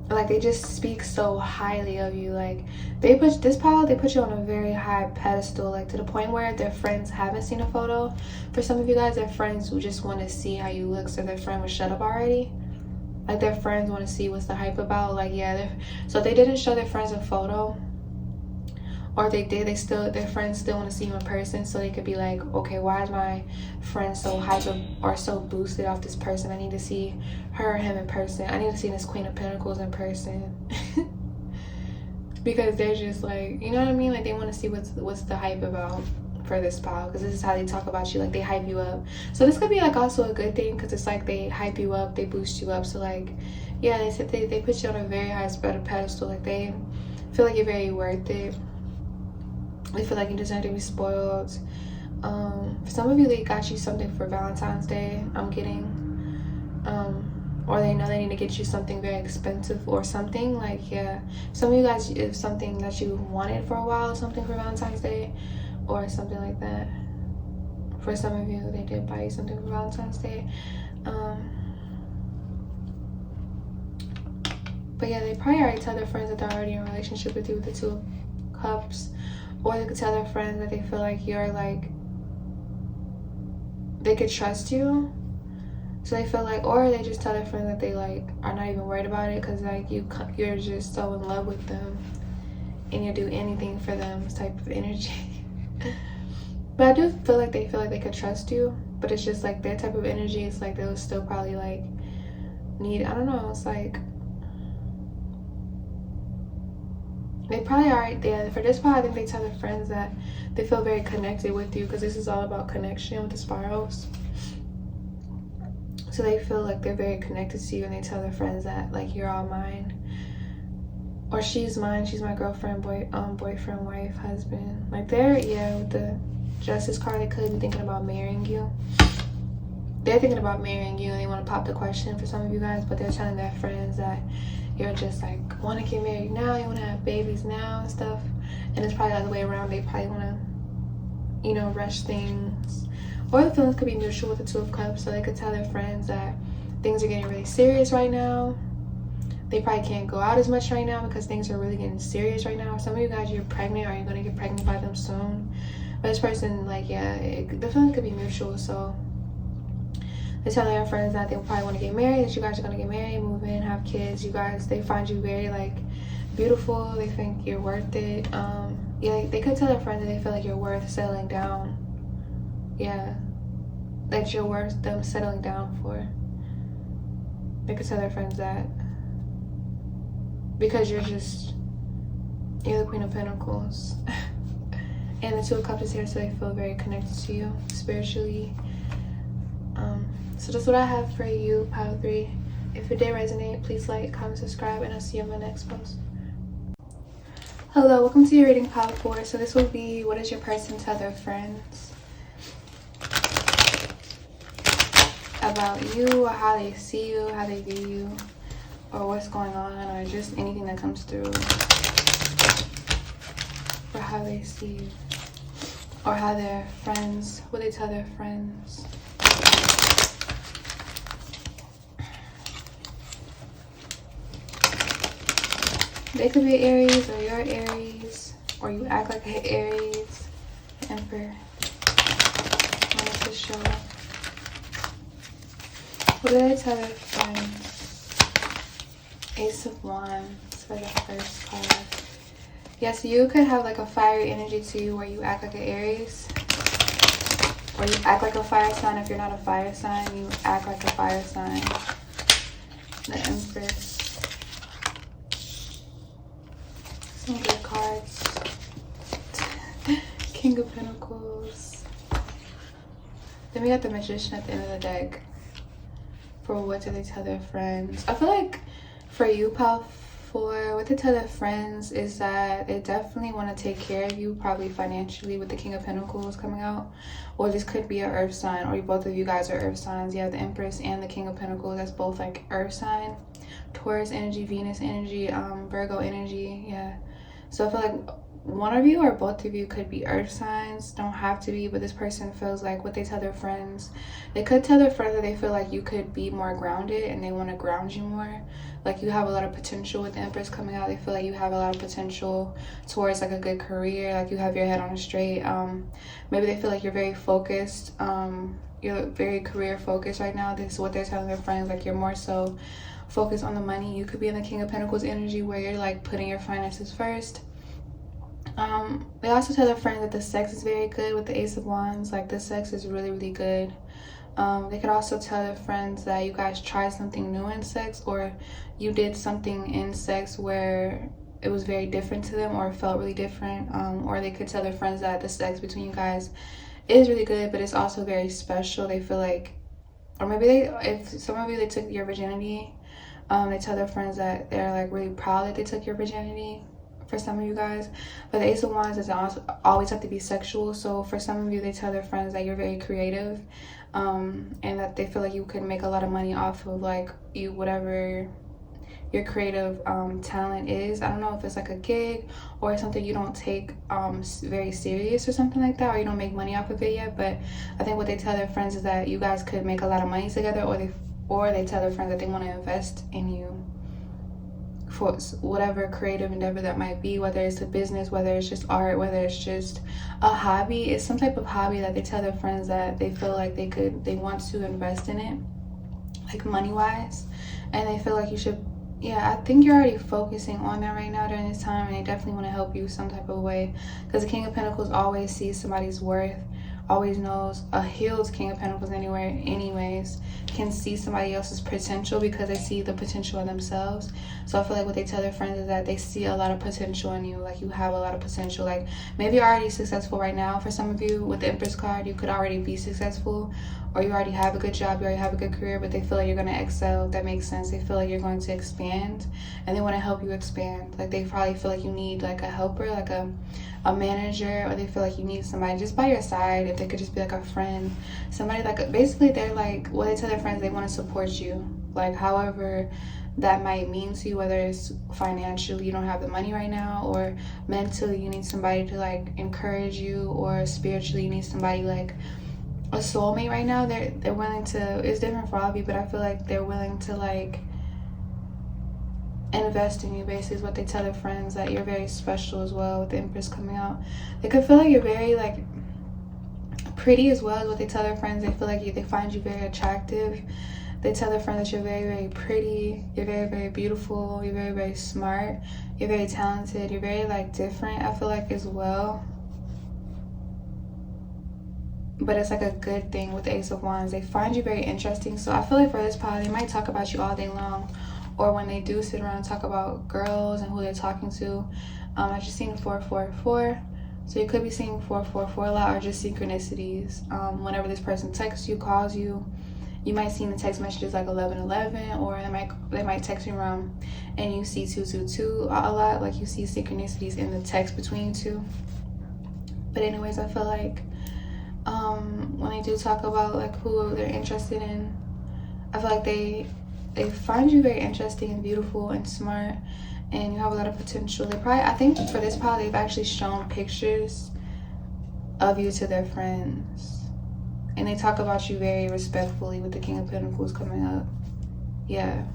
Speaker 1: Like they just speak so highly of you. Like they put this pile, they put you on a very high pedestal, like to the point where their friends haven't seen a photo. For some of you guys, their friends who just want to see how you look, so their friend would shut up already. Like their friends want to see what's the hype about. Like, yeah, so if they didn't show their friends a photo, or if they did, their friends still want to see you in person, so they could be like, okay, why is my friend so hyper or so boosted off this person? I need to see her or him in person. I need to see this Queen of Pentacles in person. Because they're just like, you know what I mean? Like they want to see what's the hype about for this pile, because this is how they talk about you. Like they hype you up. So this could be like also a good thing, because it's like they hype you up, they boost you up. So like, yeah, they said they put you on a very high pedestal. Like they feel like you're very worth it. They feel like you deserve to be spoiled. For some of you, they got you something for Valentine's Day, I'm getting. Or they know they need to get you something very expensive or something. Like, yeah, some of you guys, if something that you wanted for a while, something for Valentine's Day or something like that. For some of you, they did buy you something for Valentine's Day. But yeah, they probably already tell their friends that they're already in a relationship with you with the Two of Cups. Or they could tell their friends that they feel like you're like, they could trust you. So they feel like, or they just tell their friends that they like are not even worried about it, because like you're just so in love with them and you'll do anything for them type of energy. But I do feel like they could trust you, but it's just like their type of energy. It's like they'll still probably like need, I don't know, it's like they probably are there. For this part, I think they tell their friends that they feel very connected with you, because this is all about connection with the spirals. So they feel like they're very connected to you, and they tell their friends that like you're all mine, or she's mine, she's my girlfriend, boyfriend, wife, husband. Like they're, yeah, with the Justice card, they could be thinking about marrying you. They're thinking about marrying you, and they want to pop the question for some of you guys, but they're telling their friends that you're just like want to get married now, you want to have babies now and stuff. And it's probably the other way around. They probably want to, you know, rush things. Or the feelings could be mutual with the Two of Cups, so they could tell their friends that things are getting really serious right now. They probably can't go out as much right now because things are really getting serious right now. Some of you guys, you're pregnant, or you're going to get pregnant by them soon. But this person, like, yeah, the feeling could be mutual. So they tell their friends that they probably want to get married, that you guys are going to get married, move in, have kids. You guys, they find you very, like, beautiful. They think you're worth it. Yeah, they could tell their friends that they feel like you're worth settling down. Yeah, that you're worth them settling down for. They could tell their friends that, because you're the Queen of Pentacles. And the Two of Cups is here, so they feel very connected to you spiritually. So that's what I have for you, pile 3. If it did resonate, please like, comment, subscribe, and I'll see you in my next post. Hello, welcome to your reading, pile 4. So this will be, what does your person tell their friends about you, or how they see you, how they view you, or what's going on, or just anything that comes through, or how they see you, or how their friends, what they tell their friends. They could be Aries or you're Aries, or you act like an Aries. Emperor. Wanted to show. What did I tell their friends? Ace of Wands for the first card. Yes, you could have like a fiery energy to you where you act like an Aries. Or you act like a fire sign. If you're not a fire sign, you act like a fire sign. The Empress. Some good cards. King of Pentacles. Then we got the Magician at the end of the deck. For what do they tell their friends? I feel like for you, pal, for what they tell their friends is that they definitely want to take care of you, probably financially, with the King of Pentacles coming out. Or this could be an earth sign, or both of you guys are earth signs. You have the Empress and the King of Pentacles. That's both like earth sign. Taurus energy, Venus energy, Virgo energy. Yeah. So I feel like one of you or both of you could be earth signs. Don't have to be, but this person feels like what they tell their friends. They could tell their friends that they feel like you could be more grounded and they want to ground you more. Like you have a lot of potential with the Empress coming out. They feel like you have a lot of potential towards like a good career. Like you have your head on straight. Maybe they feel like you're very focused. You're very career focused right now. This is what they're telling their friends. Like you're more so focused on the money. You could be in the King of Pentacles energy where you're like putting your finances first. They also tell their friends that the sex is very good with the Ace of Wands. Like the sex is really, really good. They could also tell their friends that you guys tried something new in sex, or you did something in sex where it was very different to them, or it felt really different. Or they could tell their friends that the sex between you guys is really good, but it's also very special. They feel like, or maybe if some of you, they took your virginity, they tell their friends that they're like really proud that they took your virginity. For some of you guys, but the Ace of Wands doesn't always have to be sexual. So for some of you, they tell their friends that you're very creative, and that they feel like you could make a lot of money off of like you, whatever your creative talent is. I don't know if it's like a gig or something you don't take very serious or something like that, or you don't make money off of it yet. But I think what they tell their friends is that you guys could make a lot of money together, or they tell their friends that they want to invest in you for whatever creative endeavor that might be, whether it's a business, whether it's just art, whether it's just a hobby. It's some type of hobby that they tell their friends that they feel like they want to invest in it, like money wise, and they feel like you should. Yeah, I think you're already focusing on that right now during this time, and they definitely want to help you some type of way, because the King of Pentacles always sees somebody's worth, always knows. A healed King of Pentacles anyways can see somebody else's potential because they see the potential in themselves. So I feel like what they tell their friends is that they see a lot of potential in you. Like you have a lot of potential. Like maybe you're already successful right now. For some of you with the Empress card, you could already be successful, or you already have a good job, you already have a good career, but they feel like you're going to excel. If that makes sense. They feel like you're going to expand, and they want to help you expand. Like they probably feel like you need like a helper, like a manager, or they feel like you need somebody just by your side. If they could just be like a friend, somebody like basically they're like what they tell their friends, they want to support you, like however that might mean to you, whether it's financially you don't have the money right now, or mentally you need somebody to like encourage you, or spiritually you need somebody like a soulmate right now. They're willing to, it's different for all of you, but I feel like they're willing to like invest in you, basically is what they tell their friends, that you're very special as well with the Empress coming out. They could feel like you're very like pretty as well, is what they tell their friends. They feel like they find you very attractive. They tell their friends that you're very, very pretty, you're very, very beautiful, you're very, very smart, you're very talented, you're very like different, I feel like, as well. But it's like a good thing with the Ace of Wands. They find you very interesting. So I feel like for this pod, they might talk about you all day long, or when they do sit around and talk about girls and who they're talking to. I just seen 444. So you could be seeing 444 a lot, or just synchronicities. Whenever this person texts you, calls you, you might see in the text messages like 1111, or they might text you around and you see 222 a lot. Like you see synchronicities in the text between you two. But anyways, I feel like when they do talk about like who they're interested in, I feel like they find you very interesting and beautiful and smart, and you have a lot of potential. They probably, I think for this part, they've actually shown pictures of you to their friends, and they talk about you very respectfully with the King of Pentacles coming up. Yeah.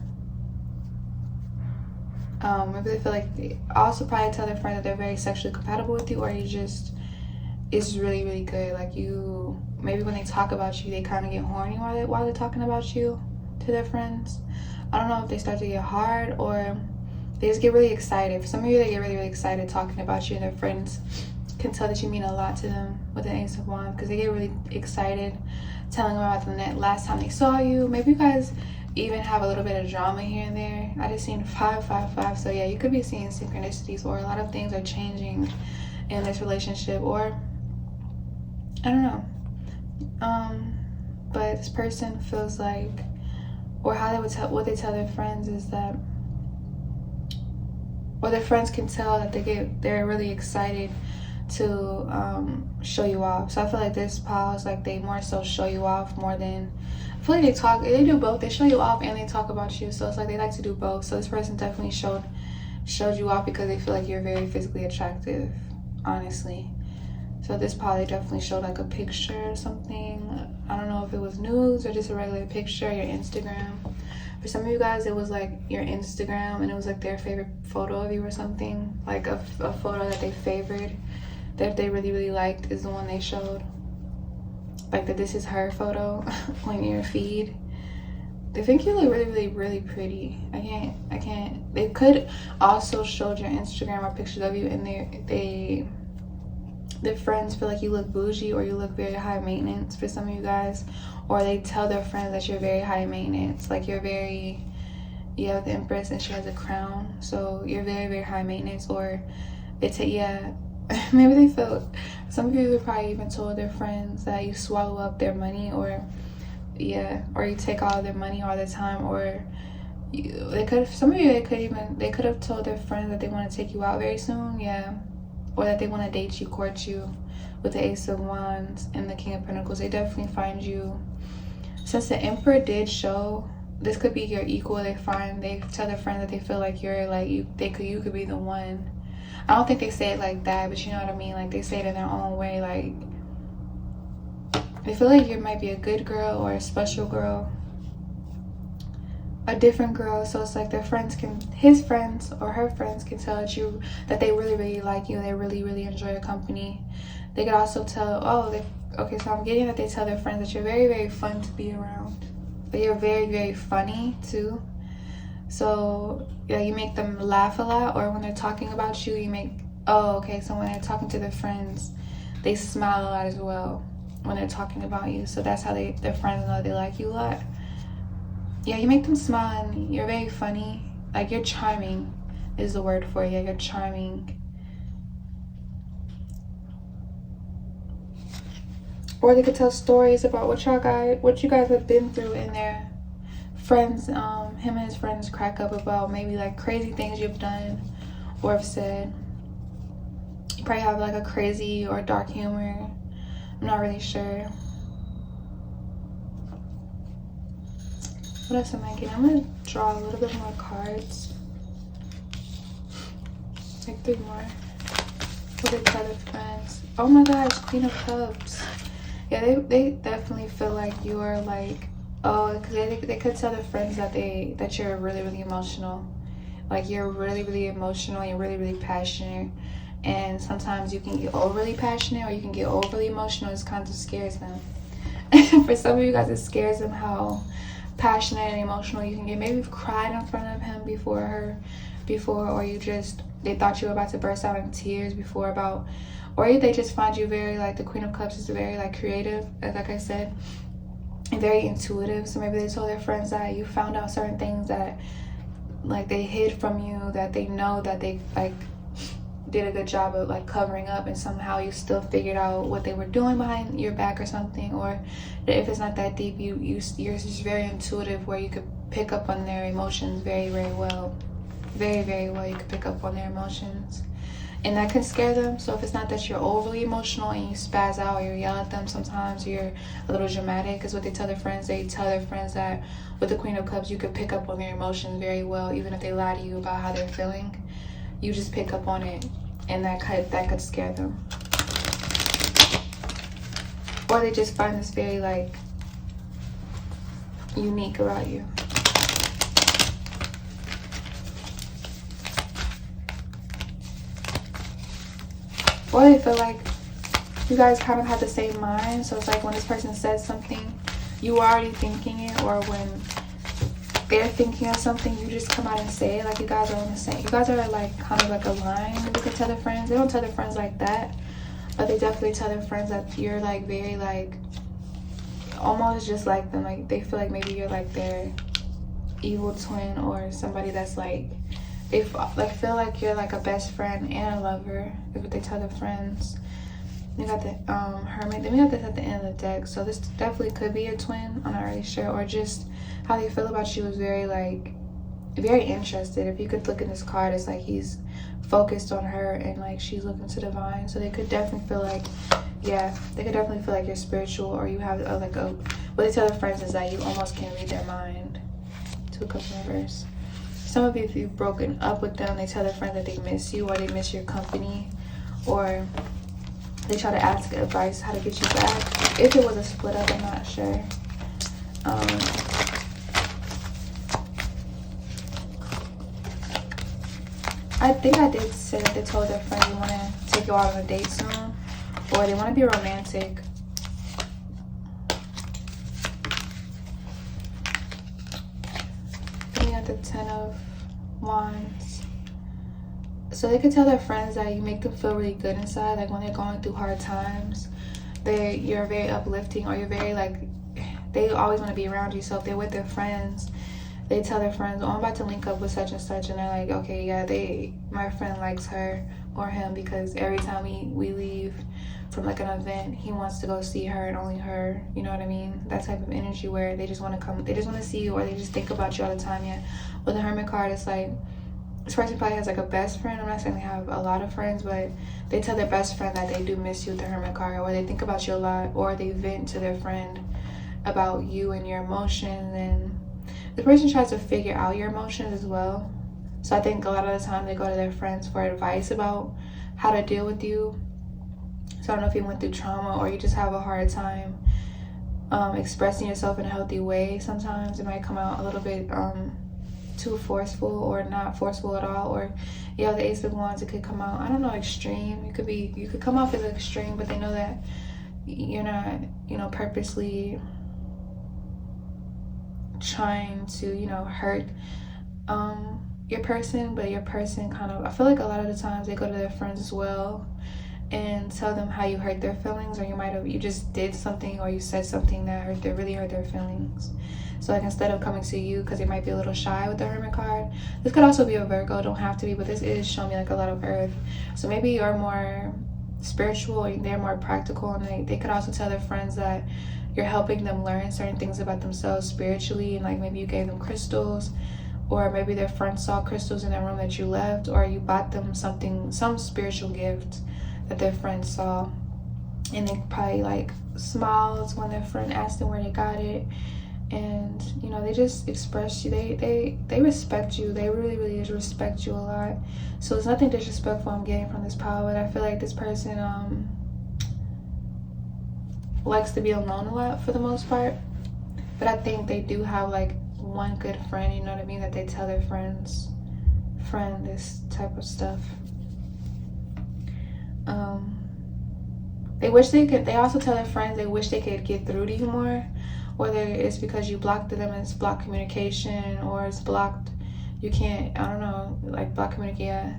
Speaker 1: Maybe they feel like they also probably tell their friend that they're very sexually compatible with you, or you just, it's really, really good. Like you, maybe when they talk about you, they kind of get horny while they're talking about you to their friends. I don't know if they start to get hard or they just get really excited. For some of you, they get really, really excited talking about you, and their friends can tell that you mean a lot to them with the Ace of Wands, because they get really excited telling them about the last time they saw you. Maybe you guys even have a little bit of drama here and there. I just seen 555, so yeah, you could be seeing synchronicities, or a lot of things are changing in this relationship, or I don't know. But this person feels like, or how they would tell, what they tell their friends is that, or their friends can tell that they're really excited to show you off. So I feel like this pause, like they more so show you off more than, I feel like they do both. They show you off and they talk about you. So it's like they like to do both. So this person definitely showed you off because they feel like you're very physically attractive, honestly. So this probably definitely showed like a picture or something. I don't know if it was nudes or just a regular picture, your Instagram. For some of you guys, it was like your Instagram and it was like their favorite photo of you or something. Like a photo that they favored, that they really, really liked is the one they showed. Like that this is her photo on your feed. They think you look really, really, really pretty. I can't. They could also show your Instagram or pictures of you and their friends feel like you look bougie or you look very high maintenance for some of you guys, or they tell their friends that you're very high maintenance, like you have the Empress and she has a crown, so you're very, very high maintenance. Or maybe they feel, some of you have probably even told their friends that you swallow up their money, or you take all their money all the time, or they could have told their friends that they want to take you out very soon, or that they want to date you, court you, with the Ace of Wands and the King of Pentacles. They definitely find you, since the Emperor did show, this could be your equal. They tell their friends that they feel like you're like, you could be the one. I don't think they say it like that, but you know what I mean, like they say it in their own way. Like they feel like you might be a good girl or a special girl, a different girl. So it's like his friends or her friends can tell that they really, really like you, and they really, really enjoy your company. They could also tell, so I'm getting that they tell their friends that you're very, very fun to be around, but you're very, very funny too. So yeah, you make them laugh a lot, or when they're talking about you, so when they're talking to their friends, they smile a lot as well when they're talking about you. So that's how their friends know they like you a lot. Yeah, you make them smile, and you're very funny. Like you're charming is the word for you. You're charming. Or they could tell stories about what you guys have been through, and their friends, him and his friends crack up about maybe like crazy things you've done or have said. You probably have like a crazy or dark humor. I'm not really sure. What else am I getting? I'm gonna draw a little bit more cards. Like 3 more. What they tell their friends. Oh my gosh, Queen of Cups. Yeah, they definitely feel like you are like, because they could tell their friends that you're really, really emotional. Like you're really, really emotional, you're really, really passionate. And sometimes you can get overly passionate or you can get overly emotional. It kind of scares them. For some of you guys, it scares them how passionate and emotional you can get. Maybe you've cried in front of him before, or they thought you were about to burst out in tears before or they just find you very, like the Queen of Cups is very like creative, like I said, and very intuitive. So maybe they told their friends that you found out certain things that like they hid from you, that they know that they like did a good job of like covering up, and somehow you still figured out what they were doing behind your back or something. Or if it's not that deep, you're just very intuitive, where you could pick up on their emotions very, very well. Very, very well. You could pick up on their emotions, and that can scare them. So if it's not that you're overly emotional and you spaz out or you yell at them, sometimes you're a little dramatic, is what they tell their friends. They tell their friends that with the Queen of Cups, you could pick up on their emotions very well. Even if they lie to you about how they're feeling, you just pick up on it, and that could scare them. Or they just find this very like unique about you. or they feel like you guys kind of have the same mind. So it's like when this person says something, you are already thinking it, or when they're thinking of something, you just come out and say it. Like you guys are on the same, you guys are like kind of like aligned. You can tell their friends. They don't tell their friends like that, but they definitely tell their friends that you're like very like almost just like them. Like they feel like maybe you're like their evil twin, or somebody that's like, they like feel like you're like a best friend and a lover, if they tell their friends. We got the Hermit. Then we got this at the end of the deck. So this definitely could be your twin. I'm not really sure. Or just how they feel about you is very like, very interested. If you could look in this card, it's like he's focused on her and like she's looking to divine. So they could definitely feel like, yeah, they could definitely feel like you're spiritual, or you have like a, what they tell their friends is that you almost can read their mind. Two Cups in reverse. Some of you, if you've broken up with them, they tell their friends that they miss you, or they miss your company, or they try to ask advice how to get you back. If it was a split up, I'm not sure. I think I did say that they told their friend they want to take you out on a date soon, or they want to be romantic. Then we got the 10 of Wands. So they could tell their friends that you make them feel really good inside. Like when they're going through hard times, you're very uplifting, or you're very like, they always want to be around you. So if they're with their friends, they tell their friends, oh, I'm about to link up with such and such, and they're like, okay, yeah, my friend likes her or him, because every time we leave from like an event, he wants to go see her and only her. You know what I mean? That type of energy where they just want to come, they just want to see you, or they just think about you all the time. Yeah, with the Hermit card, it's like this person probably has like a best friend. I'm not saying they have a lot of friends, but they tell their best friend that they do miss you with the Hermit card, or they think about you a lot, or they vent to their friend about you and your emotions. And the person tries to figure out your emotions as well. So I think a lot of the time they go to their friends for advice about how to deal with you. So I don't know if you went through trauma, or you just have a hard time expressing yourself in a healthy way. Sometimes it might come out a little bit too forceful, or not forceful at all. Or you have the Ace of Wands, it could come out, I don't know, extreme. You could come off as extreme, but they know that you're not, you know, purposely trying to, you know, hurt your person. But your person kind of, I feel like a lot of the times they go to their friends as well and tell them how you hurt their feelings, or you just did something, or you said something that really hurt their feelings. So like instead of coming to you, because they might be a little shy with the Hermit card. This could also be a Virgo, don't have to be, but this is showing me like a lot of Earth. So maybe you're more spiritual, or they're more practical, and they could also tell their friends that you're helping them learn certain things about themselves spiritually, and like maybe you gave them crystals, or maybe their friend saw crystals in that room that you left, or you bought them some spiritual gift that their friend saw, and they probably like smiled when their friend asked them where they got it. And you know, they just express you, they respect you. They really just respect you a lot. So it's nothing disrespectful I'm getting from this power, but I feel like this person likes to be alone a lot for the most part. But I think they do have like one good friend, you know what I mean, that they tell their friend this type of stuff. They also tell their friends they wish they could get through to you more, whether it's because you blocked them and it's blocked communication, or it's blocked, you can't, I don't know, like blocked communication. Yeah.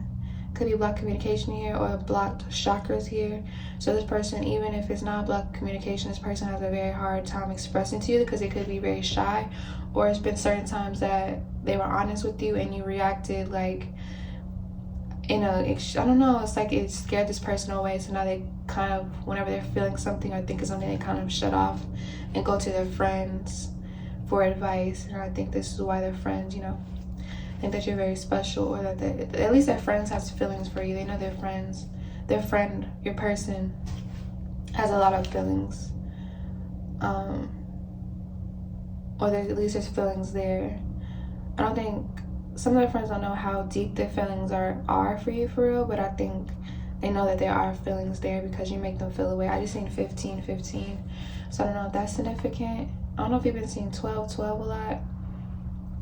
Speaker 1: Could be blocked communication here, or blocked chakras here. So this person, even if it's not blocked communication, this person has a very hard time expressing to you, because they could be very shy, or it's been certain times that they were honest with you and you reacted like I don't know, it's like it scared this person away. So now they kind of, whenever they're feeling something or thinking something, they kind of shut off and go to their friends for advice. And I think this is why their friends, you know, think that you're very special, or that at least their friends have feelings for you. They know their friend, your person, has a lot of feelings, or at least there's feelings there. I don't think, some of their friends don't know how deep their feelings are for you for real, but I think they know that there are feelings there, because you make them feel away. I just seen 15, so I don't know if that's significant. I don't know if you've been seeing 12 a lot,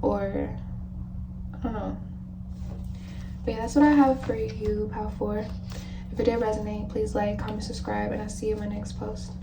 Speaker 1: or I don't know. But yeah, that's what I have for you, Pal 4. If If it did resonate, please like, comment, subscribe, and I'll see you in my next post.